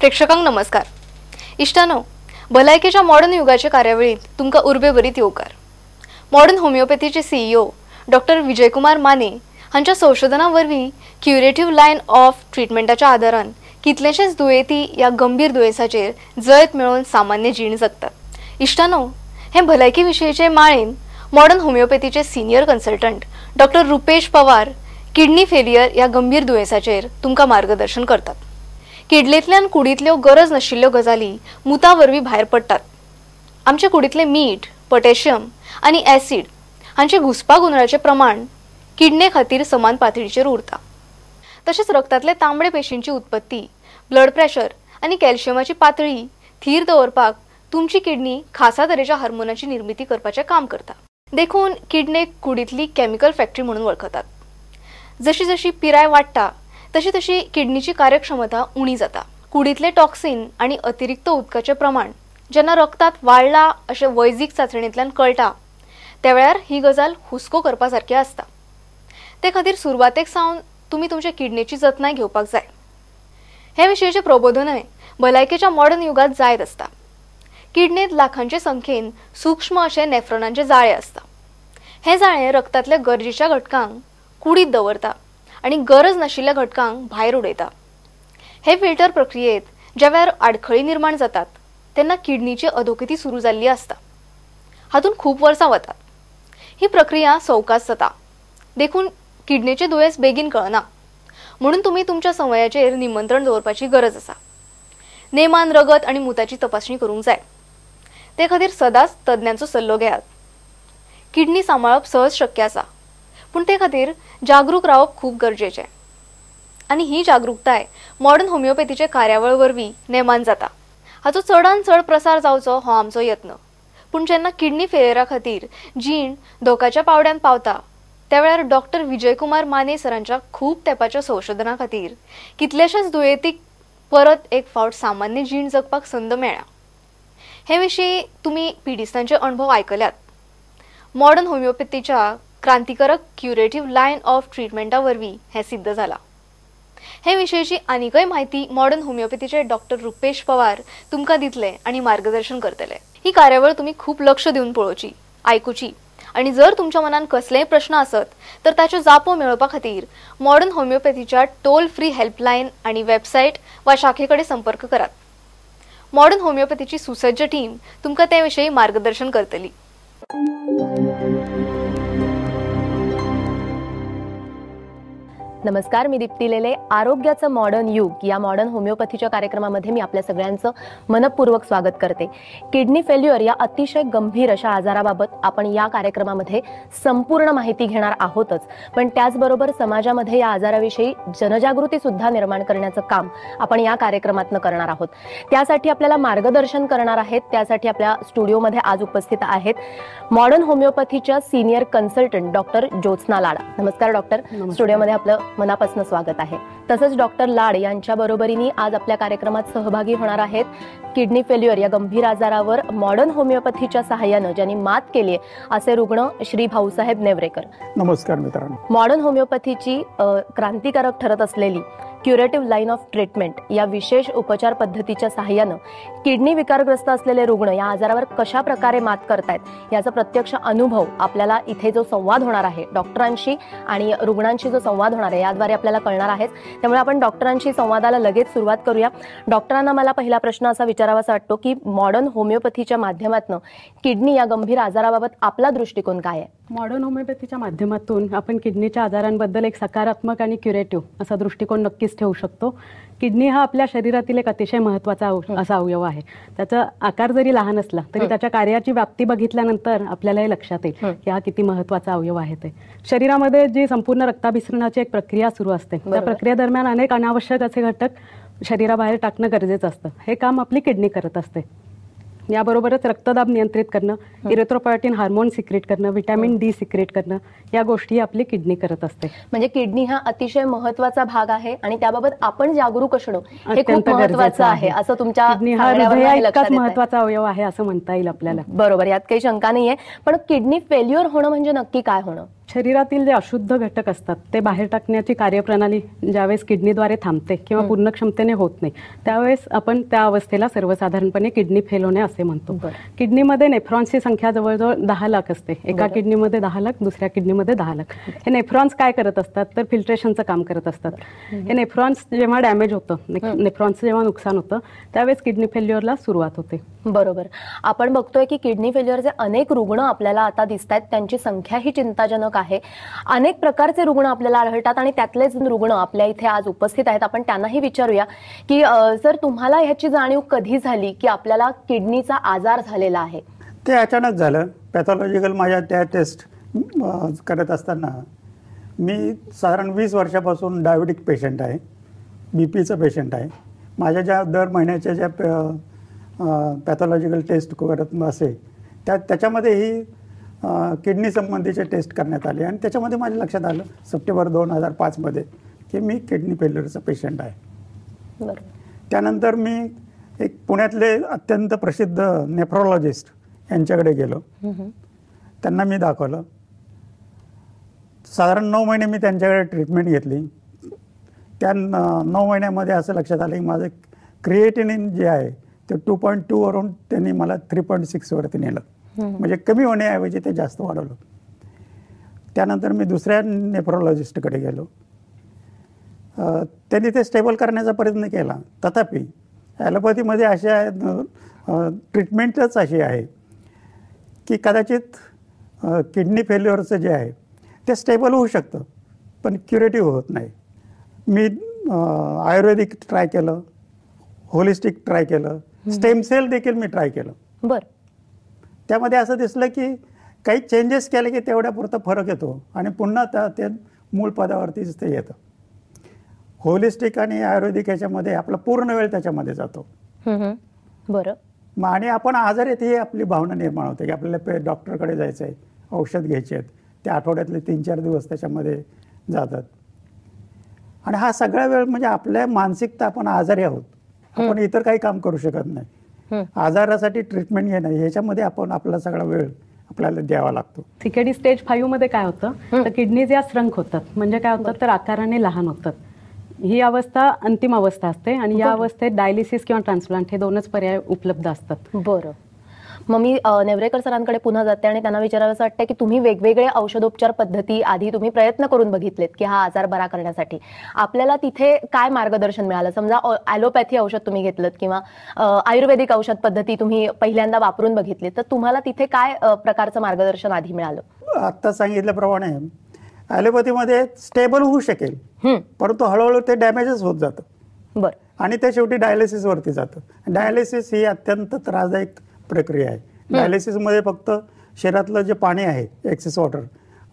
प्रेक्षकांक नमस्कार. इष्टानो, भलायकेच्या मॉडर्न युगाच्या कार्यावळीत तुमका उर्बे बरीत येवकार. मॉडर्न होमिओपॅथीचे सीईओ डॉक्टर विजयकुमार माने हांच्या संशोधनावरवी क्युरेटिव्ह लाइन ऑफ ट्रीटमेंटाच्या आधारान कितलेशेच दुयेंती या गंभीर दुयेंसाचेर जैत मेळोवन सामान्य जीण जगतात. इष्टानो, हे भलायकी विशयीचे माळेन मॉडर्न होमिओपॅथीचे senior consultant doctor Rupesh Pawar kidney failure या गंभीर दुयेंसाचेर तुमका मार्गदर्शन करतात. किडलेंतल्यान कुडींतल्यो गरज नाशिल्ल्यो गजाली मुतावरवी भायर पडटात. आमचे कुडींतले मीठ, पोटॅशियम आणि ॲसिड हांचे घुसपागोंदळाचे प्रमाण किडने खातीर समान पातळीचेर उरता. तशेंच रक्तांतले तांबडे पेशींची उत्पत्ती, ब्लड प्रेशर आणि कॅल्शियमाची पातळी थीर दवरपाक तुमची किडनी खासा तरेच्या हार्मोनाची निर्मिती करपाचें काम करता. देखून किडनेक कुडींतली केमिकल फॅक्टरी म्हणून वळखतात. जशी जशी पिराय वाडटा तशी तशी किडनीची कार्यक्षमता उणी जाता. कुडींतले टॉक्सिन आणि अतिरिक्त उदकाचे प्रमाण जेन्ना रक्तात वाडला अशें वैजीक चाचणींतल्यान कळटा त्या वेळार ही गजाल हुस्को करपा सारकी आसता. ते खातीर सुरवातेक सावन तुमी तुमच्या किडनीची जतनाय घेवपाक जाय. हे विशयीचे प्रबोधनय भलायकेच्या मॉडर्न युगात जायत आसता. किडनीत लाखांचे संख्येन सूक्ष्म अशे नेफ्रॉनांचे जाळे आसता. हे जाळे रक्तातल्या गरजेच्या घटकांक कुडीत दवरता आणि गरज नाशिल्ल्या घटकांक भायर उडयता. हे फिल्टर प्रक्रियेत ज्या वेळार आडखळी निर्माण जातात तेन्ना किडनीची अधोगती सुरू जाल्ली आसता. हातून खूप वर्सां वतात. ही प्रक्रिया सवकास जाता. देखून किडनीचे दुयेंस बेगीन कळना. म्हणून तुमी तुमच्या संवयाचेर निमंत्रण दवरपाची गरज आसा. नेमान रगत आणि मुताची तपासणी करूंक जाय. ते खातीर सदांच तज्ञांचो सल्लो घेयात. किडनी सांबाळप सहज शक्य आसा, पूण ते खातीर जागरूक रावप खूप गरजेचें. आणि ही जागरूकताय मॉडर्न होमिओपॅथीचे कार्यावळ वरवीं नेमान जाता. हाचो चडान चड प्रसार जावचो हो आमचो यत्न. पूण जेन्ना किडनी फेलियरा खातीर जीण धोक्याच्या पावड्यान पावता त्या वेळार डॉक्टर विजयकुमार माने सरांच्या खूप तेंपाच्या संशोधना खातीर कितलेशेच दुयेंतीक परत एक फावट सामान्य जीण जगपाक संद मेळ्ळ्या. हे विशीं तुमी पिडिस्तांचे अणभव आयकल्यात. मॉडर्न होमिओपॅथीच्या क्रांतिकारक क्युरेटिव्ह लाइन ऑफ ट्रीटमेंटा वरवीं हें सिद्ध जाला. हे विशयीची आनीकय म्हायती मॉडर्न होमिओपॅथीचे डॉक्टर रुपेश पवार तुमकां दितले आणि मार्गदर्शन करतले. ही कार्यावळ तुमी खूप लक्ष दिवन पळोवची, आयकुची आणि जर तुमच्या मनान कसलेय प्रश्न आसत तर ताच्यो जापो मेळोवपा खातीर मॉडर्न होमिओपॅथीच्या टोल फ्री हेल्पलायन आणि वेबसायट वा शाखेकडे संपर्क करात. मॉडर्न होमिओपॅथीची सुसज्ज टीम तुमकां ते विशयी मार्गदर्शन करतली. नमस्कार, मी दीप्ती लेले. आरोग्याचं मॉडर्न युग या मॉडर्न होमिओपॅथीच्या कार्यक्रमामध्ये मी आपल्या सगळ्यांचं मनपूर्वक स्वागत करते. किडनी फेल्युअर या अतिशय गंभीर अशा आजाराबाबत आपण या कार्यक्रमामध्ये संपूर्ण माहिती घेणार आहोतच, पण त्याचबरोबर समाजामध्ये या आजाराविषयी जनजागृती सुद्धा निर्माण करण्याचं काम आपण या कार्यक्रमातून करणार आहोत. त्यासाठी आपल्याला मार्गदर्शन करणार आहेत, त्यासाठी आपल्या स्टुडिओमध्ये आज उपस्थित आहेत मॉडर्न होमिओपॅथीच्या senior consultant doctor Jyotsna Lad. नमस्कार डॉक्टर. स्टुडिओमध्ये आपलं मनापासून स्वागत आहे. तसंच डॉक्टर लाड यांच्या बरोबरीने आज आपल्या कार्यक्रमात सहभागी होणार आहेत किडनी फेल्युअर या गंभीर आजारावर मॉडर्न होमिओपॅथीच्या सहाय्याने ज्यांनी मात केली असे रुग्ण श्री भाऊसाहेब नेवरेकर. नमस्कार मित्रांनो. मॉडर्न होमिओपॅथीची क्रांतिकारक ठरत असलेली क्युरेटिव्ह लाइन ऑफ ट्रीटमेंट या विशेष उपचार पद्धतीच्या सहाय्याने किडनी विकारग्रस्त असलेले रुग्ण या आजारावर कशा प्रकारे मात करतायत याचा प्रत्यक्ष अनुभव आपल्याला इथे जो संवाद होणार आहे डॉक्टरांशी आणि रुग्णांशी जो संवाद होणार आहे याद्वारे आपल्याला कळणार आहे. त्यामुळे आपण डॉक्टरांशी संवादाला लगेच सुरुवात करूया. डॉक्टरांना मला पहिला प्रश्न असा विचारावासा वाटतो की मॉडर्न होमिओपॅथीच्या माध्यमातून किडनी या गंभीर आजाराबाबत आपला दृष्टिकोन काय आहे? मॉडर्न होमिओपॅथीच्या माध्यमातून आपण किडनीच्या आजारांबद्दल एक सकारात्मक आणि क्युरेटिव्ह असा दृष्टिकोन नक्कीच ठेवू शकतो. किडनी हा आपल्या शरीरातील एक अतिशय महत्त्वाचा असा अवयव आहे. त्याचा आकार जरी लहान असला तरी त्याच्या कार्याची व्याप्ती बघितल्यानंतर आपल्याला हे लक्षात येईल की हा किती महत्त्वाचा अवयव आहे. ते शरीरामध्ये जी संपूर्ण रक्ताभिसरणाची एक प्रक्रिया सुरू असते, त्या प्रक्रियेदरम्यान अनेक अनावश्यक असे घटक शरीराबाहेर टाकणं गरजेचं असतं. हे काम आपली किडनी करत असते. याबरोबरच रक्तदाब नियंत्रित करणं, इरेथ्रोपोएटिन हार्मोन सिक्रेट करणं, व्हिटॅमिन डी सिक्रेट करणं या गोष्टी आपली किडनी करत असते. म्हणजे किडनी हा अतिशय महत्त्वाचा भाग आहे आणि त्याबाबत आपण जागरूक असणं हे खूप महत्त्वाचं आहे असं तुमच्या इतकाच महत्त्वाचा अवयव आहे असं म्हणता येईल आपल्याला. बरोबर, यात काही शंका नाहीये. पण किडनी फेल्युअर होणं म्हणजे नक्की काय होणं? शरीरातील जे अशुद्ध घटक असतात ते बाहेर टाकण्याची कार्यप्रणाली ज्यावेळेस किडनीद्वारे थांबते किंवा पूर्ण क्षमतेने होत नाही, त्यावेळेस आपण त्या अवस्थेला सर्वसाधारणपणे किडनी फेल होणे असे म्हणतो. किडनीमध्ये नेफ्रॉन्सची संख्या जवळजवळ 10 लाख असते. एका किडनीमध्ये 10 लाख, दुसऱ्या किडनीमध्ये 10 लाख. हे नेफ्रॉन्स काय करत असतात तर फिल्ट्रेशनचं काम करत असतात. हे नेफ्रॉन्स जेव्हा डॅमेज होतं, नेफ्रॉन्सचं जेव्हा नुकसान होतं, त्यावेळेस किडनी फेल्युअरला सुरुवात होते. बरोबर. आपण बघतोय की किडनी फेल्युअरचे अनेक रुग्ण आपल्याला आता दिसत आहेत, त्यांची संख्याही चिंताजनक आहे. अनेक प्रकारचे रुग्ण आपल्याला आढळतात आणि त्यातलेच रुग्ण आपल्या इथे आज उपस्थित आहेत. आपण त्यांनाही विचारूया की सर, तुम्हाला ह्याची जाणीव कधी झाली की आपल्याला किडनीचा आजार झालेला आहे? ते अचानक झालं. पॅथॉलॉजिकल माझ्या त्या टेस्ट करत असताना मी साधारण 20 वर्षापासून डायबिटिक पेशंट आहे, बीपीचा पेशंट आहे. माझ्या ज्या दर महिन्याच्या ज्या पॅथॉलॉजिकल टेस्ट करत असे त्याच्यामध्ये ही किडनी संबंधीचे टेस्ट करण्यात आले आणि त्याच्यामध्ये माझ्या लक्षात आलं सप्टेंबर 2005 मध्ये की मी किडनी फेल्युअरचा पेशंट आहे. त्यानंतर मी एक पुण्यातले अत्यंत प्रसिद्ध नेफ्रोलॉजिस्ट यांच्याकडे गेलो. त्यांना मी दाखवलं. साधारण 9 महिने मी त्यांच्याकडे ट्रीटमेंट घेतली. त्या 9 महिन्यामध्ये असं लक्षात आलं की माझं क्रिएटिनिन जे आहे ते 2.2 वरून त्यांनी मला 3.6 वरती नेलं. म्हणजे कमी होण्याऐवजी ते जास्त वाढवलं. त्यानंतर मी दुसऱ्या नेफ्रोलॉजिस्टकडे गेलो. त्यांनी ते स्टेबल करण्याचा प्रयत्न केला. तथापि ॲलोपॅथीमध्ये अशा ट्रीटमेंटच अशी आहे की कदाचित किडनी फेल्युअरचं जे आहे ते स्टेबल होऊ शकतं पण क्युरेटिव्ह होत नाही. मी आयुर्वेदिक ट्राय केलं, होलिस्टिक ट्राय केलं, स्टेम सेल देखील मी ट्राय केलं. बरं. त्यामध्ये असं दिसलं की काही चेंजेस केले की तेवढ्यापुरता फरक येतो आणि पुन्हा ते मूळ पदावरतीच ते येतं. होलिस्टिक आणि आयुर्वेदिक याच्यामध्ये आपला पूर्ण वेळ त्याच्यामध्ये जातो. बरं. मग आणि आपण आजार येते ही आपली भावना निर्माण होते की आपल्याला डॉक्टरकडे जायचं आहे, औषध घ्यायचे आहेत. ते आठवड्यातले 3-4 दिवस त्याच्यामध्ये जातात आणि हा सगळा वेळ म्हणजे आपल्या मानसिकता आपण आजारी आहोत, आपण इतर काही काम करू शकत नाही. आजारासाठी ट्रीटमेंट घेणं ह्याच्यामध्ये आपण आपला सगळा वेळ आपल्याला द्यावा लागतो. सीकेडी स्टेज 5 मध्ये काय होतं तर किडनीज या श्रंक होतात. म्हणजे काय होतं तर आकाराने लहान होतात. ही अवस्था अंतिम अवस्था असते आणि या अवस्थेत डायलिसिस किंवा ट्रान्सप्लांट हे 2च पर्याय उपलब्ध असतात. बरं. मग मी नेवरेकर सरांकडे पुन्हा जाते आणि त्यांना विचारावं वाटतं की तुम्ही वेगवेगळे औषधोपचार पद्धती आधी तुम्ही प्रयत्न करून बघितलेत की हा आजार बरा करण्यासाठी. आपल्याला तिथे काय मार्गदर्शन मिळालं? समजा ॲलोपॅथी औषध तुम्ही घेतलं किंवा आयुर्वेदिक औषध पद्धती तुम्ही पहिल्यांदा वापरून बघितली, तर तुम्हाला तिथे काय प्रकारचं मार्गदर्शन आधी मिळालं? आता सांगितल्याप्रमाणे ॲलोपॅथीमध्ये स्टेबल होऊ शकेल परंतु हळूहळू ते डॅमेजच होत जातं. बरं. आणि ते शेवटी डायलिसिसवरती जातं. डायलिसिस ही अत्यंत त्रासदायक प्रक्रिया आहे. डायलिसिसमध्ये फक्त शरीरातलं जे पाणी आहे, एक्सेस वॉटर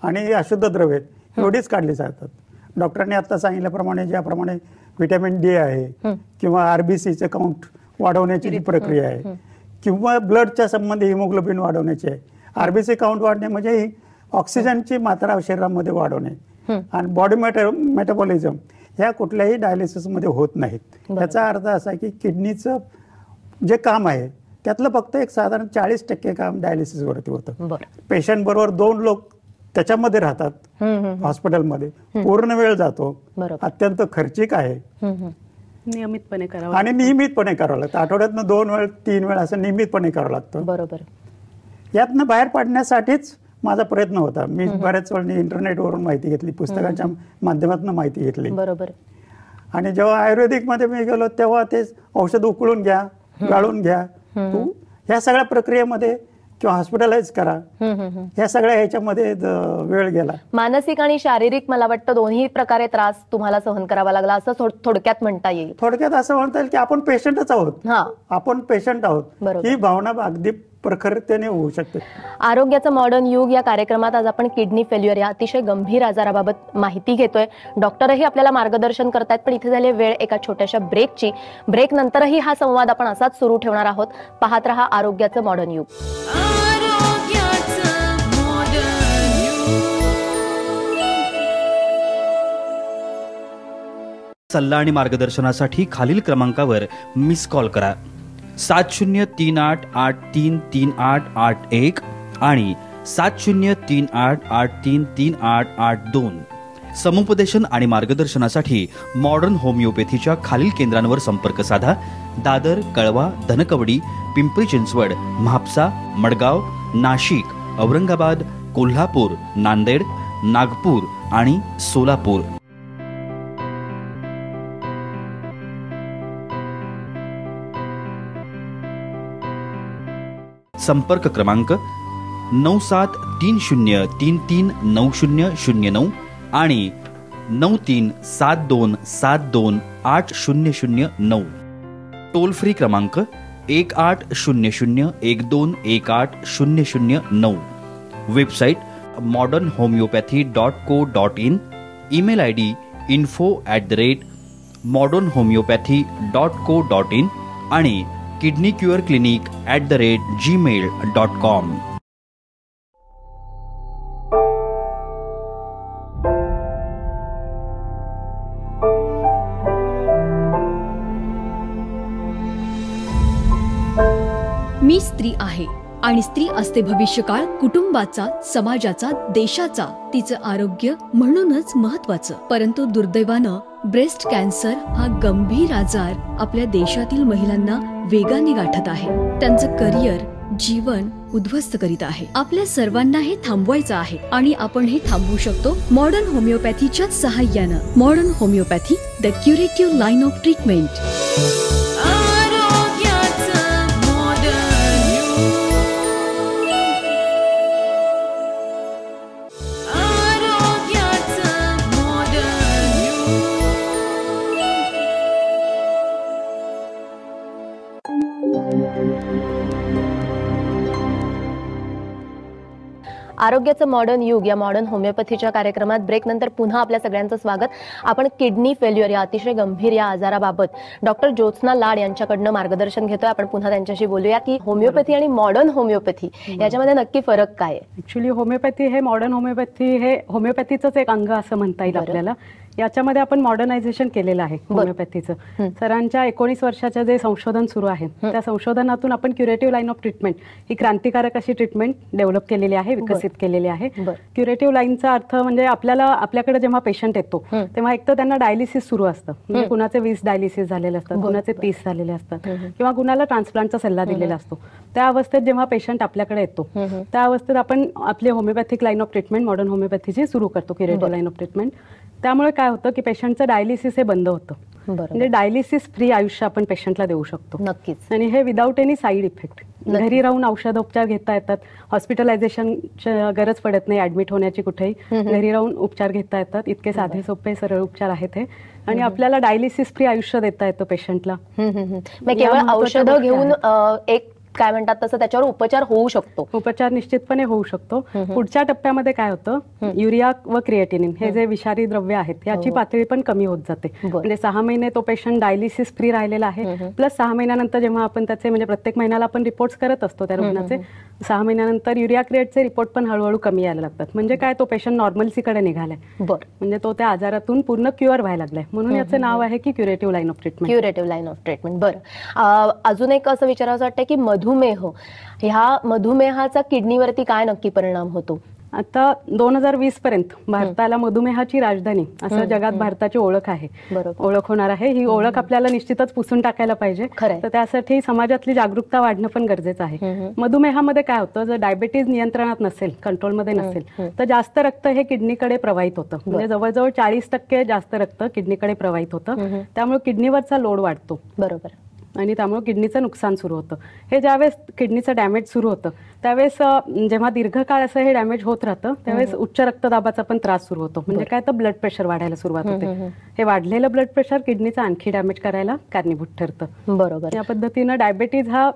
आणि अशुद्ध द्रव्ये एवढीच काढली जातात. डॉक्टरांनी आता सांगितल्याप्रमाणे ज्याप्रमाणे व्हिटॅमिन डी आहे किंवा आरबीसीचे काउंट वाढवण्याची जी प्रक्रिया आहे किंवा ब्लडच्या संबंधी हिमोग्लोबिन वाढवण्याची आहे. आरबीसी काउंट वाढणे म्हणजे ऑक्सिजनची मात्रा शरीरामध्ये वाढवणे आणि बॉडी मेटाबॉलिझम ह्या कुठल्याही डायलिसिसमध्ये होत नाहीत. याचा अर्थ असा की किडनीचं जे काम आहे त्यातलं फक्त एक साधारण 40% काम डायलिसिसवरती होतं. पेशंट बरोबर 2 लोक त्याच्यामध्ये राहतात हॉस्पिटलमध्ये, पूर्ण वेळ जातो, अत्यंत खर्चिक आहे. नियमितपणे करावं आणि नियमितपणे करावं लागतं. आठवड्यातनं 2 वेळ 3 वेळ असं नियमितपणे करावं लागतं. बरोबर. यातनं बाहेर पडण्यासाठीच माझा प्रयत्न होता. मी बऱ्याच वेळा इंटरनेटवरून माहिती घेतली, पुस्तकाच्या माध्यमातून माहिती घेतली. बरोबर. आणि जेव्हा आयुर्वेदिकमध्ये मी गेलो तेव्हा ते औषध उकळून घ्या, गाळून घ्या, ह्या सगळ्या प्रक्रियेमध्ये किंवा हॉस्पिटलाइज करा, ह्या सगळ्या ह्याच्यामध्ये वेळ गेला. मानसिक आणि शारीरिक मला वाटतं दोन्ही प्रकारे त्रास तुम्हाला सहन करावा लागला असं थोडक्यात म्हणता येईल. थोडक्यात असं म्हणता येईल की आपण पेशंटच आहोत. आपण पेशंट आहोत ही भावना अगदी प्रखरतेने होऊ शकते. आरोग्याचं मॉडर्न युग या कार्यक्रमात आज आपण किडनी फेल्युअर या अतिशय गंभीर आजाराबाबत माहिती घेतोय. डॉक्टरही आपल्याला मार्गदर्शन करतायत. पण इथे झाली वेळ एका छोट्याशा ब्रेकची. ब्रेक नंतरही हा संवाद आपण असाच सुरू ठेवणार आहोत. पाहत रहा आरोग्याचं मॉडर्न युग. सल्ला आणि मार्गदर्शनासाठी खालील क्रमांकावर मिस कॉल करा. 7038833881 आणि 7038833882. समुपदेशन आणि मार्गदर्शनासाठी मॉडर्न होमिओपॅथीच्या खालील केंद्रांवर संपर्क साधा. दादर, कळवा, धनकवडी, पिंपरी चिंचवड, म्हापसा, मडगाव, नाशिक, औरंगाबाद, कोल्हापूर, नांदेड, नागपूर आणि सोलापूर. संपर्क क्रमांक 9730339009 आणि 9372728009. टोल फ्री क्रमांक 180012180009. Website modernhomeopathy.co.in. Email ID info@modernhomeopathy.co.in आणि kidneycureclinic@gmail.com. मी स्त्री आहे आणि स्त्री असते भविष्यकाळ कुटुंबाचा, समाजाचा, देशाचा. तिचं आरोग्य म्हणूनच महत्वाचं. परंतु दुर्दैवानं ब्रेस्ट कॅन्सर हा गंभीर आजार आपल्या देशातील महिलांना वेगाने गाठत आहे. त्यांचं करिअर, जीवन उद्ध्वस्त करीत आहे. आपल्या सर्वांना हे थांबवायचं आहे आणि आपण हे थांबवू शकतो मॉडर्न होमिओपॅथीच्या सहाय्यानं. Modern homeopathy, the curative line of treatment. आरोग्याचं मॉडर्न युग या मॉडर्न होमिओपॅथीच्या कार्यक्रमात ब्रेक नंतर पुन्हा आपल्या सगळ्यांचं स्वागत. आपण किडनी फेल्युअर या अतिशय गंभीर या आजाराबाबत डॉक्टर ज्योत्स्ना लाड यांच्याकडनं मार्गदर्शन घेतोय. आपण पुन्हा त्यांच्याशी बोलूया की होमिओपॅथी आणि मॉडर्न होमिओपॅथी याच्यामध्ये नक्की फरक काय आहे. ऍक्च्युली होमिओपॅथी हे मॉडर्न होमिओपॅथी हे होमिओपॅथीचंच एक अंग असं म्हणता येईल आपल्याला. याच्यामध्ये आपण मॉडर्नायझेशन केलेलं आहे होमिओपॅथीचं. सरांच्या 19 वर्षाचं जे संशोधन सुरू आहे त्या संशोधनातून आपण क्युरेटिव्ह लाईन ऑफ ट्रीटमेंट ही क्रांतिकारक अशी ट्रीटमेंट डेव्हलप केलेली आहे, विकसित केलेली आहे. क्युरेटिव्ह लाईनचा अर्थ म्हणजे आपल्याकडे जेव्हा पेशंट येतो तेव्हा एक तर त्यांना डायलिसिस सुरू असतं. म्हणजे कुणाचे 20 डायलिसिस झालेले असतात, कुणाचे 30 झालेले असतात किंवा कुणाला ट्रान्सप्लांटचा सल्ला दिलेला असतो. त्या अवस्थेत जेव्हा पेशंट आपल्याकडे येतो त्या अवस्थेत आपण आपली homeopathic line of treatment modern होमिओपॅथीची सुरू करतो, क्युरेटिव्ह लाईन ऑफ ट्रीटमेंट. त्यामुळे काय होतं की पेशंटचं डायलिसिस हे बंद होतं. म्हणजे डायलिसिस फ्री आयुष्य आपण पेशंटला देऊ शकतो. नक्कीच. आणि हे विदाऊट एनी साईड इफेक्ट. घरी राहून औषधोपचार घेता येतात, हॉस्पिटलायझेशन गरज पडत नाही ऍडमिट होण्याची कुठेही. घरी राहून उपचार घेता येतात. इतके साधे सोपे सरळ उपचार आहेत हे. आणि आपल्याला डायलिसिस फ्री आयुष्य देता येतं पेशंटला. केवळ औषधं घेऊन एक काय म्हणतात तसं त्याच्यावर उपचार होऊ शकतो. उपचार निश्चितपणे होऊ शकतो. पुढच्या टप्प्यामध्ये काय होतं, युरिया व क्रिएटिनिन हे जे विषारी द्रव्य आहेत याची पातळी पण कमी होत जाते. म्हणजे 6 महिने तो पेशंट डायलिसिस फ्री राहिलेला आहे. प्लस 6 महिन्यानंतर जेव्हा आपण त्याचे म्हणजे प्रत्येक महिन्याला आपण रिपोर्ट करत असतो त्या रुग्णाचे, 6 महिन्यानंतर युरिया क्रिएटचे रिपोर्ट पण हळूहळू कमी यायला लागतात. म्हणजे काय, तो पेशंट नॉर्मल्सीकडे निघालाय. म्हणजे तो त्या आजारातून पूर्ण क्युअर व्हायला लागलाय. म्हणून याचं नाव आहे की curative line of treatment. Curative line of treatment. बरं, अजून एक असं विचारायचं वाटतं की मधुमेह, ह्या मधुमेहाचा किडनीवरती काय नक्की परिणाम होतो. आता 2020 पर्यंत भारताला मधुमेहाची राजधानी असं जगात भारताची ओळख आहे, ओळख होणार आहे. ही ओळख आपल्याला निश्चितच पुसून टाकायला पाहिजे. तर त्यासाठी समाजातली जागरूकता वाढणं पण गरजेचं आहे. मधुमेहामध्ये काय होतं, जर डायबिटीज नियंत्रणात नसेल, कंट्रोलमध्ये नसेल तर जास्त रक्त हे किडनीकडे प्रवाहित होतं. म्हणजे जवळजवळ 40% जास्त रक्त किडनीकडे प्रवाहित होतं. त्यामुळे किडनीवरचा लोड वाढतो. बरोबर. आणि त्यामुळे किडनीचं नुकसान सुरू होतं. हे ज्यावेळेस किडनीचं डॅमेज सुरू होतं त्यावेळेस जेव्हा दीर्घकाळ असं हे डॅमेज होत राहतं त्यावेळेस उच्च रक्तदाबाचा पण त्रास सुरू होतो. म्हणजे काय, तर ब्लड प्रेशर वाढायला सुरुवात होते. हे वाढलेलं ब्लड प्रेशर किडनीचं आणखी डॅमेज करायला कारणीभूत ठरतं. बरोबर. या पद्धतीनं डायबिटीज हा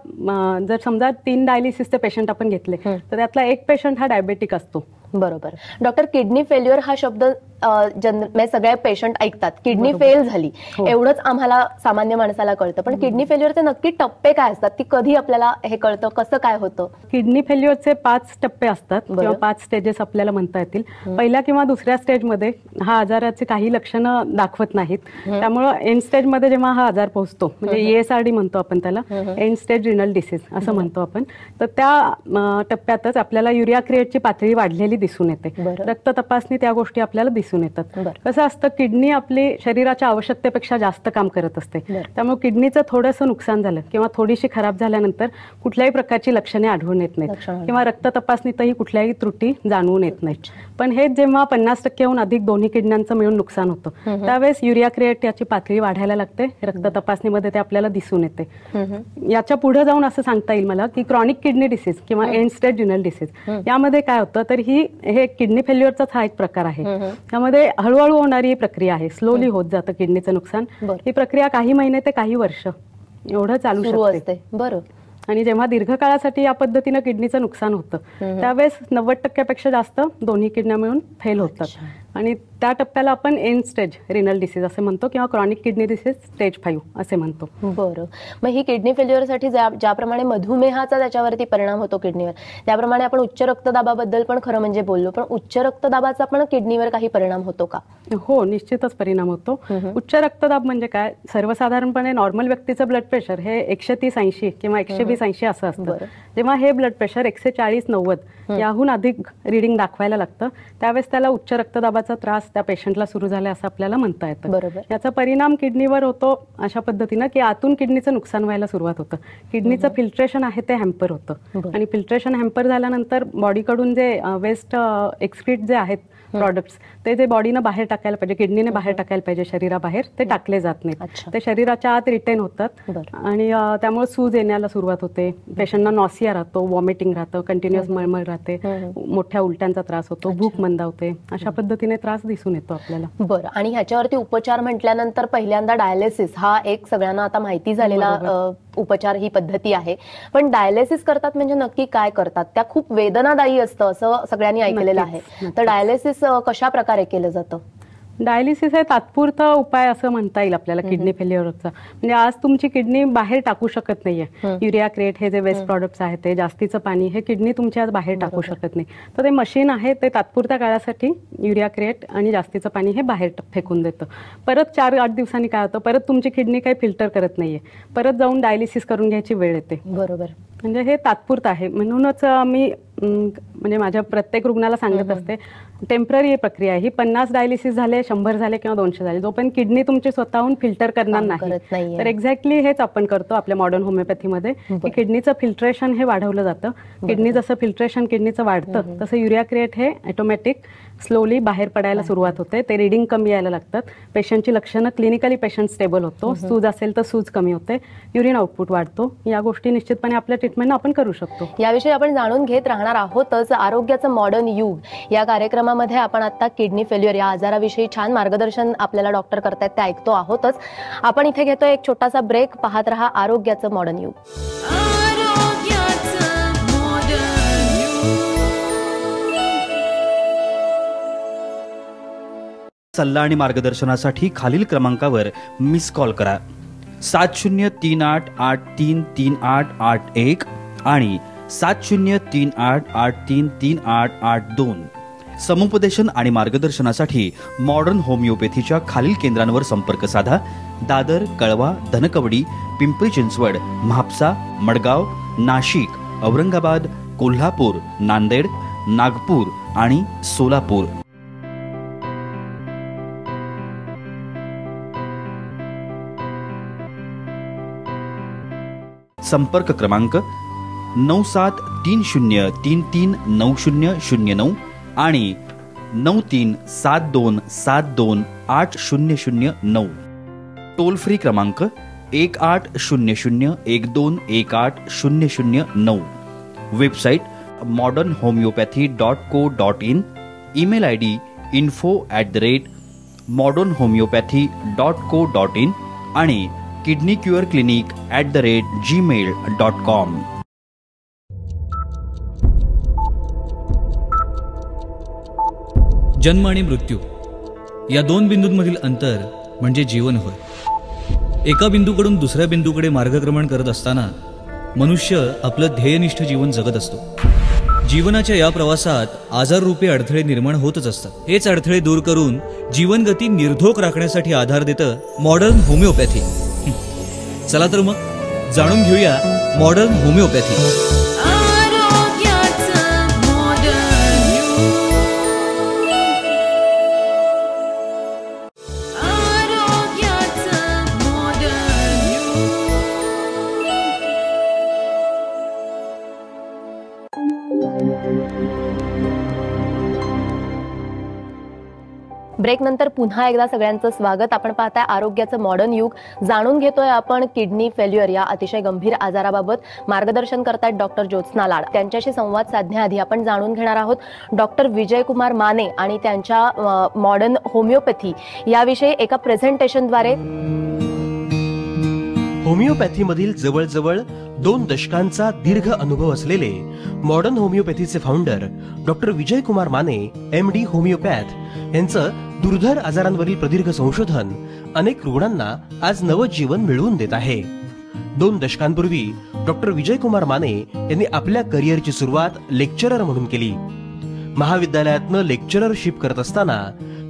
जर समजा 3 डायलिसिसचे पेशंट आपण घेतले तर त्यातला एक पेशंट हा डायबेटिक असतो. बरोबर. डॉक्टर, किडनी फेल्युअर हा शब्द म्हणजे सगळे पेशंट ऐकतात किडनी फेल झाली, एवढंच आम्हाला सामान्य माणसाला कळतं, पण किडनी फेल्युअरचे नक्की टप्पे काय असतात, ती कधी आपल्याला हे कळतं, कसं काय होतं? किडनी फेल्युअरचे 5 टप्पे असतात किंवा 5 स्टेजेस आपल्याला म्हणता येतील. पहिल्या किंवा दुसऱ्या स्टेजमध्ये हा आजाराचे काही लक्षणं दाखवत नाहीत, त्यामुळं एंड स्टेजमध्ये जेव्हा हा आजार पोहोचतो, म्हणजे ESRD म्हणतो आपण त्याला, एंड स्टेज रिनल डिसीज असं म्हणतो आपण, तर त्या टप्प्यातच आपल्याला युरिया क्रिएटची पातळी वाढलेली दिसून येते. रक्त तपासणी त्या गोष्टी आपल्याला दिसून येतात. कसं असतं, किडनी आपली शरीराच्या आवश्यकतेपेक्षा जास्त काम करत असते, त्यामुळे किडनीचं थोडंसं नुकसान झालं किंवा थोडीशी खराब झाल्यानंतर कुठल्याही प्रकारची लक्षणे आढळून येत नाहीत किंवा रक्त तपासणीतही कुठल्याही त्रुटी जाणवून येत नाहीत. पण हेच जेव्हा 50%हून अधिक दोन्ही किडण्यांचं मिळून नुकसान होतं, त्यावेळेस युरिया क्रिएट याची पातळी वाढायला लागते. रक्त तपासणीमध्ये ते आपल्याला दिसून येते. याच्या पुढे जाऊन असं सांगता येईल मला की क्रॉनिक किडनी डिसीज किंवा एंड स्टेज रिनल डिसीज यामध्ये काय होतं, तर हे किडनी फेल्युअरचाच हा एक प्रकार आहे. त्यामध्ये हळूहळू होणारी प्रक्रिया आहे, स्लोली होत जातं किडनीचं नुकसान. ही प्रक्रिया काही महिने ते काही वर्ष एवढं चालू शकते. बरं. आणि जेव्हा दीर्घकाळासाठी या पद्धतीनं किडनीचं नुकसान होतं, त्यावेळेस 90%पेक्षा जास्त दोन्ही किडन्या मिळून फेल होतात. आणि त्या टप्प्याला आपण एंड स्टेज रिनल डिसीज असे म्हणतो किंवा क्रॉनिक किडनी डिसीज स्टेज 5 असे म्हणतो. बरं. मग ही किडनी फेल्युअरसाठी ज्याप्रमाणे मधुमेहाचा त्याच्यावरती परिणाम होतो किडनीवर, त्याप्रमाणे आपण उच्च रक्तदाबाबद्दल पण खरं म्हणजे बोललो, पण उच्च रक्तदाबाचा पण किडनीवर काही परिणाम होतो का? हो, निश्चितच परिणाम होतो. उच्च रक्तदाब म्हणजे काय, सर्वसाधारणपणे नॉर्मल व्यक्तीचं ब्लड प्रेशर हे 130-80 किंवा 120-80 असं असतं. जेव्हा हे ब्लड प्रेशर 140-90 याहून अधिक रिडिंग दाखवायला लागतं, त्यावेळेस त्याला उच्च रक्तदाबाचा त्रास त्या पेशंटला सुरू झाला असं आपल्याला म्हणता येतं. याचा परिणाम किडनीवर होतो अशा पद्धतीनं की आतून किडनीचं नुकसान व्हायला सुरुवात होतं. किडनीचं फिल्ट्रेशन आहे ते हॅम्पर होतं आणि फिल्ट्रेशन हॅम्पर झाल्यानंतर बॉडीकडून जे वेस्ट एक्सक्रीट जे आहेत प्रॉडक्ट्स, ते जे बॉडीनं बाहेर टाकायला पाहिजे, किडनीने बाहेर टाकायला पाहिजे शरीराबाहेर, ते टाकले जात नाहीत. ते शरीराच्या आत रिटेन होतात आणि त्यामुळे सूज येण्याला सुरुवात होते. पेशंटना नॉसिया राहतो, वॉमिटिंग राहतं, कंटिन्युअस मळमळ राहते, मोठ्या उलट्यांचा त्रास होतो, भूक मंदावते, अशा पद्धतीने त्रास दिसून येतो आपल्याला. बरं. आणि ह्याच्यावरती उपचार म्हटल्यानंतर पहिल्यांदा डायलिसिस हा एक सगळ्यांना आता माहिती झालेला उपचार ही पद्धती आहे, पण डायलिसिस करतात म्हणजे नक्की काय करतात? त्या खूप वेदनादायी असतं असं सगळ्यांनी ऐकलेलं आहे, तर डायलिसिस कशा प्रकारे केलं जातं? डायलिसिस हे तात्पुरता उपाय असं म्हणता येईल आपल्याला किडनी फेल्युअरचा. म्हणजे आज तुमची किडनी बाहेर टाकू शकत नाहीये, युरिया क्रिएट हे जे वेस्ट प्रॉडक्ट्स आहेत, ते जास्तीचं पाणी हे किडनी तुमची आज बाहेर टाकू शकत नाही, तर ते मशीन आहे ते तात्पुरत्या काळासाठी युरिया क्रिएट आणि जास्तीचं पाणी हे बाहेर फेकून देतं. परत 4-8 दिवसांनी काय होतं, परत तुमची किडनी काही फिल्टर करत नाहीये, परत जाऊन डायलिसिस करून घ्यायची वेळ येते. बरोबर. म्हणजे हे तात्पुरतं आहे. म्हणूनच मी म्हणजे माझ्या प्रत्येक रुग्णाला सांगत असते, टेम्पररी प्रक्रिया आहे ही. 50 डायलिसिस झाले, 100 झाले किंवा 200 झाले, जोपर्यंत किडनी तुमची स्वतःहून फिल्टर करणार नाही, तर एक्झॅक्टली हेच आपण करतो आपल्या मॉडर्न होमिओपॅथीमध्ये, की किडनीचं फिल्ट्रेशन हे वाढवलं जातं. किडनी जसं फिल्ट्रेशन किडनीचं वाढतं, तसं युरिया क्रिएट हे ऑटोमॅटिक स्लोली बाहेर पडायला सुरुवात होते. ते रिडिंग कमी यायला लागतात. पेशंटची लक्षणं क्लिनिकली पेशंट स्टेबल होतो, सूज असेल तर सूज कमी होते, युरिन आउटपुट वाढतो. या गोष्टी निश्चितपणे आपल्या ट्रीटमेंट आपण करू शकतो. याविषयी आपण जाणून घेत राहणार आहोतच. आरोग्याचं मॉडर्न युग या कार्यक्रमामध्ये आपण आता किडनी फेल्युअर या आजाराविषयी छान मार्गदर्शन आपल्याला डॉक्टर करतायत ते ऐकतो आहोतच. आपण इथे घेतोय एक छोटासा ब्रेक. पाहत रहा आरोग्याचं मॉडर्न युग. सल्ला आणि मार्गदर्शनासाठी खालील क्रमांकावर मिस कॉल करा. 7038833881 आणि 7038833882. समुपदेशन आणि मार्गदर्शनासाठी मॉडर्न होमिओपॅथीच्या खालील केंद्रांवर संपर्क साधा. दादर, कळवा, धनकवडी, पिंपरी चिंचवड, म्हापसा, मडगाव, नाशिक, औरंगाबाद, कोल्हापूर, नांदेड, नागपूर आणि सोलापूर. संपर्क क्रमांक 9730339009 आणि 9372728009. टोल फ्री क्रमांक 180012180009. Website modernhomeopathy.co.in. Email ID info@modernhomeopathy.co.in आणि kidneycureclinic@gmail.com. जन्म आणि मृत्यू या दोन बिंदूंमधील अंतर म्हणजे जीवन होय. एका बिंदूकडून दुसऱ्या बिंदूकडे मार्गक्रमण करत असताना मनुष्य आपलं ध्येयनिष्ठ जीवन जगत असतो. जीवनाच्या या प्रवासात आजाररूपी अडथळे निर्माण होतच असतात. हेच अडथळे दूर करून जीवनगती निर्धोक राखण्यासाठी आधार देतं मॉडर्न होमिओपॅथी. चला तर मग जाणून घेऊया मॉडर्न होमिओपॅथी. ब्रेक नंतर पुन्हा एकदा सगळ्यांचं स्वागत. आपण पाहताय आरोग्याचं मॉडर्न युग. जाणून घेतोय आपण किडनी फेल्युअर या अतिशय गंभीर आजाराबाबत. मार्गदर्शन करतायत डॉक्टर ज्योत्स्ना लाड. त्यांच्याशी संवाद साधण्याआधी आपण जाणून घेणार आहोत डॉक्टर विजयकुमार माने आणि त्यांच्या मॉडर्न होमिओपॅथी याविषयी एका प्रेझेंटेशनद्वारे. होमिओपॅथीमधील जवळजवळ 2 दशकांचा दीर्घ अनुभव असलेले मॉडर्न होमिओपॅथीचे founder doctor Vijaykumar Mane MD homeopath यांचं दुर्धर आजारांवरील प्रदीर्घ संशोधन अनेक रुग्णांना आज नवजीवन मिळवून देत आहे. 2 दशकांपूर्वी डॉक्टर विजयकुमार माने यांनी आपल्या करिअरची सुरुवात लेक्चरर म्हणून केली. महाविद्यालयातनं लेक्चररशिप करत असताना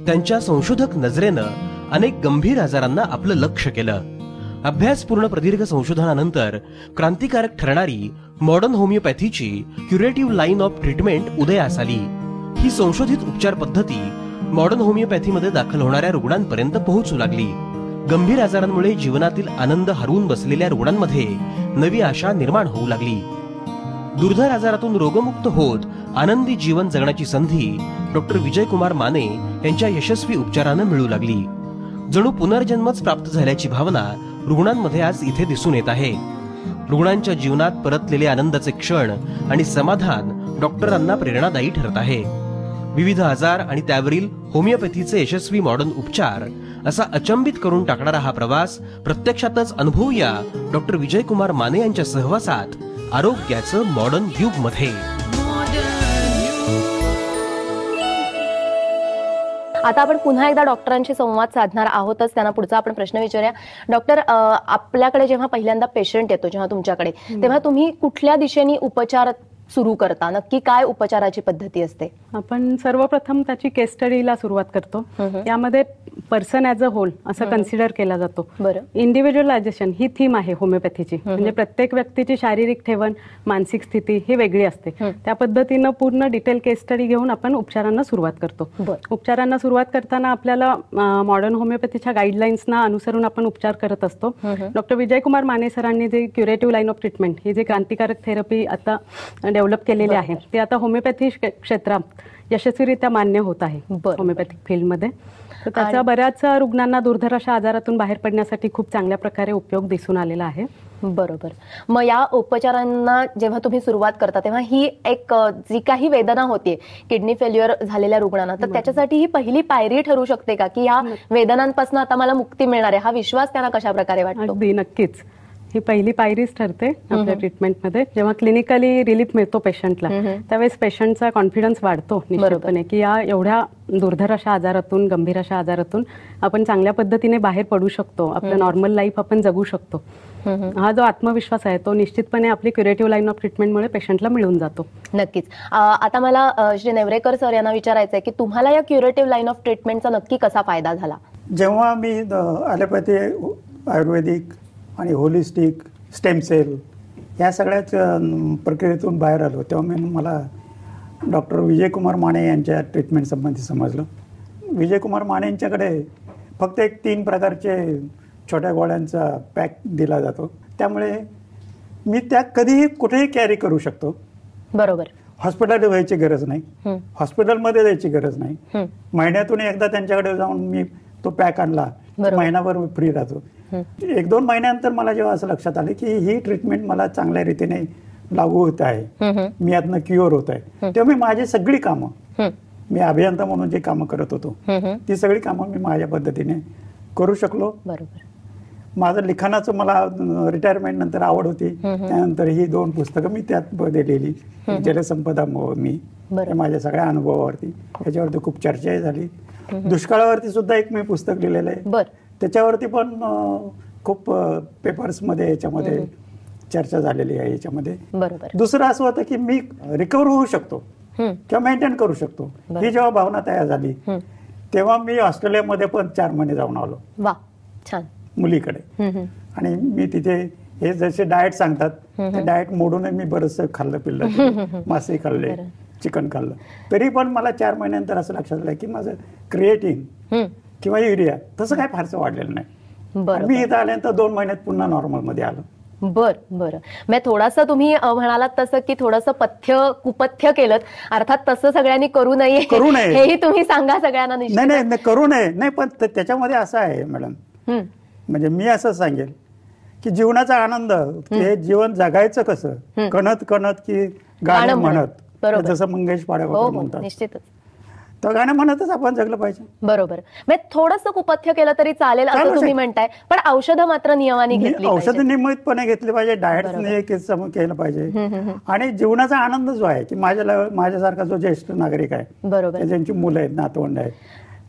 त्यांच्या संशोधक नजरेनं अनेक गंभीर आजारांना आपलं लक्ष केलं. अभ्यासपूर्ण प्रदीर्घ संशोधनानंतर क्रांतिकारक ठरणारी मॉडर्न होमिओपॅथीची क्युरेटिव्ह लाईन ऑफ ट्रीटमेंट उदयास आली. ही संशोधित उपचार पद्धती मॉडर्न होमिओपॅथीमध्ये दाखल होणाऱ्या रुग्णांपर्यंत पोहोचू लागली. गंभीर आजारांमुळे जीवनातील आनंद हरवून बसलेल्या रुग्णांमध्ये नवी आशा निर्माण होऊ लागली. दुर्धर आजारातून रोगमुक्त होत आनंदी जीवन जगण्याची संधी डॉक्टर विजयकुमार माने यांच्या यशस्वी उपचारानं मिळू लागली. जणू पुनर्जन्मच प्राप्त झाल्याची भावना रुग्णांमध्ये आज इथे दिसून येत आहे. रुग्णांच्या जीवनात परतलेले आनंदाचे क्षण आणि समाधान डॉक्टरांना प्रेरणादायी ठरत आहे. विविध आजार आणि त्यावरील होमिओपॅथीचे यशस्वी मॉडर्न उपचार असा अचंबित करून टाकणारा हा प्रवास प्रत्यक्षातच अनुभवूया डॉक्टर विजयकुमार माने यांच्या सहवासात आरोग्याचं मॉडर्न युग मध्ये. आता आपण पुन्हा एकदा डॉक्टरांशी संवाद साधणार आहोतच. त्यांना पुढचा आपण प्रश्न विचारूया. डॉक्टर, आपल्याकडे जेव्हा पहिल्यांदा पेशंट येतो, जेव्हा तुमच्याकडे, तेव्हा तुम्ही कुठल्या दिशेने उपचार सुरू करता? नक्की काय उपचाराची पद्धती असते? आपण सर्वप्रथम त्याची केस स्टडीला सुरुवात करतो. यामध्ये पर्सन ॲज अ होल असं कन्सिडर केला जातो. इंडिव्हिज्युअलायझेशन ही थीम आहे होमिओपॅथीची. म्हणजे प्रत्येक व्यक्तीची शारीरिक ठेवण, मानसिक स्थिती ही वेगळी असते. त्या पद्धतीनं पूर्ण डिटेल केस स्टडी घेऊन आपण उपचारांना सुरुवात करतो. उपचारांना सुरुवात करताना आपल्याला मॉडर्न होमिओपॅथीच्या गाईडलाईन्सना अनुसरून आपण उपचार करत असतो. डॉक्टर विजयकुमार माने सरांनी जे क्युरेटिव्ह लाईन ऑफ ट्रीटमेंट ही जी क्रांतिकारक थेरपी आता डेव्हलप केलेली आहे ते आता होमिओपॅथी क्षेत्रात यशस्वीरित्या मान्य होत आहे होमिओपॅथिक फील्डमध्ये. तर त्याचा बऱ्याच रुग्णांना दुर्धर अशा आजारातून बाहेर पडण्यासाठी खूप चांगल्या प्रकारे उपयोग दिसून आलेला आहे. बरोबर. मग या उपचारांना जेव्हा तुम्ही सुरुवात करता तेव्हा ही एक जी काही वेदना होते किडनी फेल्युअर झालेल्या रुग्णांना, तर त्याच्यासाठी ही पहिली पायरी ठरू शकते का की या वेदनांपासून आता मला मुक्ती मिळणार आहे, हा विश्वास त्यांना कशा प्रकारे वाटतो? अगदी नक्कीच ही पहिली पायरीच ठरते आपल्या ट्रीटमेंटमध्ये. जेव्हा क्लिनिकली रिलीफ मिळतो पेशंटला त्यावेळेस पेशंटचा कॉन्फिडन्स वाढतो निश्चितपणे की या एवढ्या दुर्धर अशा आजारातून, गंभीर अशा आजारातून आपण चांगल्या पद्धतीने बाहेर पडू शकतो, आपलं नॉर्मल लाईफ आपण जगू शकतो. हा जो आत्मविश्वास आहे तो निश्चितपणे आपली क्युरेटिव्ह लाईन ऑफ ट्रीटमेंटमुळे पेशंटला मिळून जातो. नक्कीच. आता मला श्री नेवरेकर सर यांना विचारायचं आहे की तुम्हाला या क्युरेटिव्ह लाईन ऑफ ट्रीटमेंटचा नक्की कसा फायदा झाला? जेव्हा मी ॲलोपॅथी, आयुर्वेदिक आणि होलिस्टिक, स्टेम सेल या सगळ्याच प्रक्रियेतून बाहेर आलो तेव्हा मला डॉक्टर विजयकुमार माने यांच्या ट्रीटमेंट संबंधी समजलं. विजयकुमार माने यांच्याकडे फक्त 3 प्रकारचे छोट्या गोळ्यांचा पॅक दिला जातो, त्यामुळे मी त्या कधीही कुठेही कॅरी करू शकतो. बरोबर. हॉस्पिटल व्हायची गरज नाही, हॉस्पिटलमध्ये जायची गरज नाही. महिन्यातून एकदा त्यांच्याकडे जाऊन मी तो पॅक आणला, महिनाभर फ्री राहतो. 1-2 महिन्यानंतर मला जेव्हा असं लक्षात आलं की ही ट्रीटमेंट मला चांगल्या रीतीने लागू होत आहे, मी यातनं क्युअर होत आहे, तेव्हा मी माझी सगळी कामं, मी अभियंता म्हणून जे कामं करत होतो ती सगळी कामं मी माझ्या पद्धतीने करू शकलो. बरोबर. माझं लिखाणाचं मला रिटायरमेंट नंतर आवड होती, त्यानंतर ही 2 पुस्तकं मी त्यात दिलेली. जलसंपदा मी माझ्या सगळ्या अनुभवावरती, त्याच्यावरती खूप चर्चाही झाली. दुष्काळावरती सुद्धा एक मी पुस्तक लिहिलेलं आहे. बर. त्याच्यावरती पण खूप पेपर्समध्ये याच्यामध्ये चर्चा झालेली आहे याच्यामध्ये. बरोबर. दुसरं असं होतं की मी रिकवर होऊ शकतो किंवा मेंटेन करू शकतो. ही जेव्हा भावना तयार झाली तेव्हा मी ऑस्ट्रेलियामध्ये पण 4 महिने जाऊन आलो. वा, छान. मुलीकडे. आणि मी तिथे हे जसे डाएट सांगतात ते डाएट मोडून मी बरंचसं खाल्लं पिल्लं, मासे खाल्ले, चिकन खाल्लं. तरी पण मला 4 महिन्यानंतर असं लक्षात आलं की माझं क्रिएटिन किंवा युरिया तसं काय फारसं वाढलेलं नाही. मी इथं आल्यानंतर 2 महिन्यात पुन्हा नॉर्मल मध्ये आलो. बरं. मग थोडंसं तुम्ही म्हणालात तसं की थोडंसं कुपथ्य केलं, अर्थात तसं सगळ्यांनी करू नये हेही तुम्ही सांगा सगळ्यांना. नाही करू नये नाही, पण त्याच्यामध्ये असं आहे मॅडम, म्हणजे मी असं सांगेल की जीवनाचा आनंद, हे जीवन जगायचं कसं, कणत कणत की गाणं म्हणत, जसं मंगेश पाडगावकर म्हणतात, निश्चितच तर गाणं म्हणतच आपण जगलं पाहिजे. बरोबर. म्हणजे थोडंसं कुपथ्य केलं तरी चालेल असं तुम्ही म्हणताय, पण औषधं मात्र नियमाने घेतली, औषधं नियमितपणे घेतली पाहिजे, डाएट केलं पाहिजे. आणि जीवनाचा आनंद जो आहे की माझ्यासारखा जो ज्येष्ठ नागरिक आहे, बरोबर, ज्यांची मुलं आहेत, नातवंड आहेत,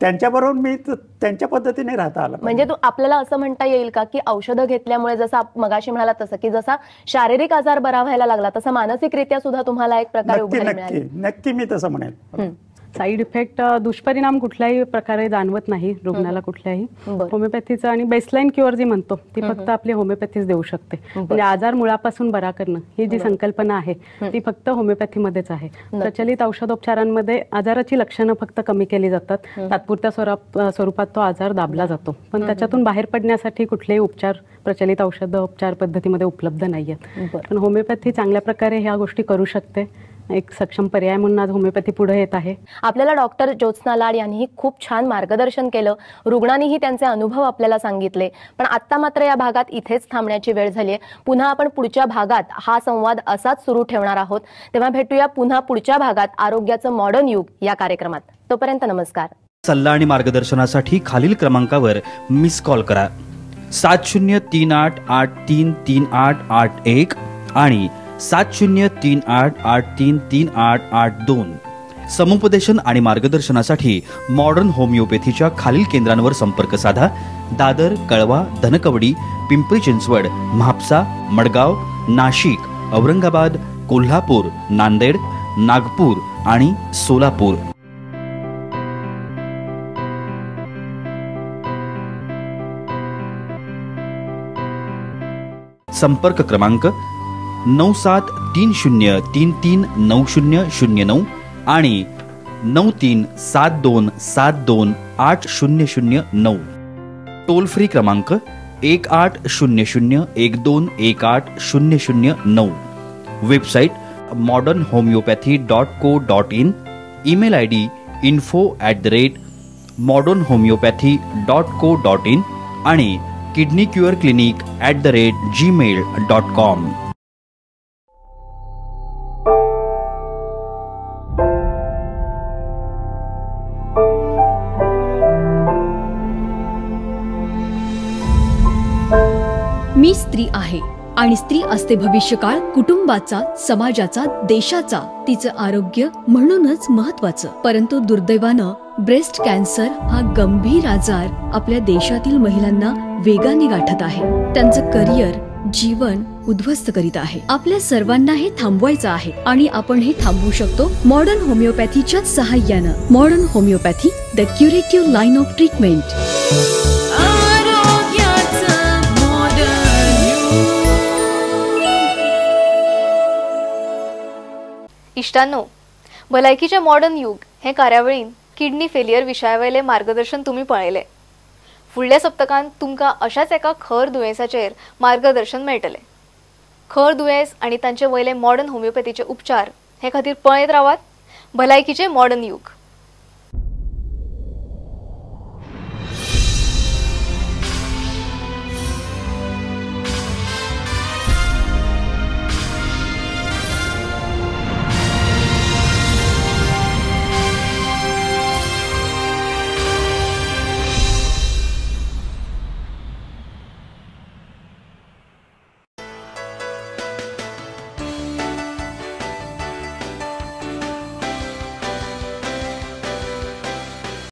त्यांच्याबरोबर मी त्यांच्या पद्धतीने राहता आलं. म्हणजे आपल्याला असं म्हणता येईल का की औषधं घेतल्यामुळे, जसं मगाशी म्हणाला तसं की जसा शारीरिक आजार बरा व्हायला लागला तसा मानसिकरित्या सुद्धा तुम्हाला एक प्रकारे नक्की मी तसं म्हणेल. साईड इफेक्ट, दुष्परिणाम कुठल्याही प्रकारे जाणवत नाही रुग्णाला कुठल्याही. होमिओपॅथीचं आणि बेसलाईन क्युअर जी म्हणतो ती फक्त आपली होमिओपॅथीच देऊ शकते. म्हणजे आजार मुळापासून बरा करणं ही जी संकल्पना आहे ती फक्त होमिओपॅथीमध्येच आहे. प्रचलित औषधोपचारांमध्ये आजाराची लक्षणं फक्त कमी केली जातात, तात्पुरत्या स्वरूपात तो आजार दाबला जातो, पण त्याच्यातून बाहेर पडण्यासाठी कुठलेही उपचार प्रचलित औषधोपचार पद्धतीमध्ये उपलब्ध नाहीयेत. पण होमिओपॅथी चांगल्या प्रकारे ह्या गोष्टी करू शकते. एक सक्षम पर्याय म्हणून आज होमिओपॅथी पुढे येत आहे. आपल्याला डॉक्टर ज्योत्स्ना लाड यांनीही खूप छान मार्गदर्शन केलं, रुग्णांनीही त्यांचे अनुभव आपल्याला सांगितले. पण आता मात्र या भागात इथेच थांबण्याची वेळ झाली आहे. पुन्हा आपण पुढच्या भागात हा संवाद असाच सुरू ठेवणार आहोत. तेव्हा भेटूया पुन्हा पुढच्या भागात आरोग्याचं मॉडर्न युग या कार्यक्रमात. तोपर्यंत नमस्कार. सल्ला आणि मार्गदर्शनासाठी खालील क्रमांकावर मिस कॉल करा. 7038833881 आणि 7038833882. समुपदेशन आणि मार्गदर्शनासाठी मॉडर्न होमिओपॅथीच्या खालील केंद्रांवर संपर्क साधा. दादर, कळवा, धनकवडी, पिंपरी चिंचवड, म्हापसा, मडगाव, नाशिक, औरंगाबाद, कोल्हापूर, नांदेड, नागपूर आणि सोलापूर. संपर्क क्रमांक 9730339009 आणि 9372728009. टोल फ्री क्रमांक 180012180009. Website modernhomeopathy.co.in. Email ID info@modernhomeopathy.co.in आणि kidneycureclinic@gmail.com. मी स्त्री आहे आणि स्त्री असते भविष्यकाळ कुटुंबाचा, समाजाचा, देशाचा, तिचं आरोग्य म्हणूनच महत्वाचं. परंतु दुर्दैवानं ब्रेस्ट कॅन्सर हा गंभीर आजार आपल्या देशातील महिलांना वेगाने गाठत आहे. त्यांचं करिअर, जीवन उद्ध्वस्त करीत आहे. आपल्या सर्वांना हे थांबवायचं आहे आणि आपण हे थांबवू शकतो मॉडर्न होमिओपॅथीच्या सहाय्यानं. Modern homeopathy, the curative line of treatment. इष्टांनो, भलायकीचे मॉडर्न युग हे कार्यावळीन किडनी फेलियर विशयावयले मार्गदर्शन तुम्ही पळयले. फुडल्या सप्तकांत तुमकां अशाच एका खर दुयेंसाचेर मार्गदर्शन मेळटले. खर दुयेंस आणि तांचे वयले मॉडर्न होमिओपॅथीचे उपचार हे खातीर पळयत रावात भलायकीचे मॉडर्न युग.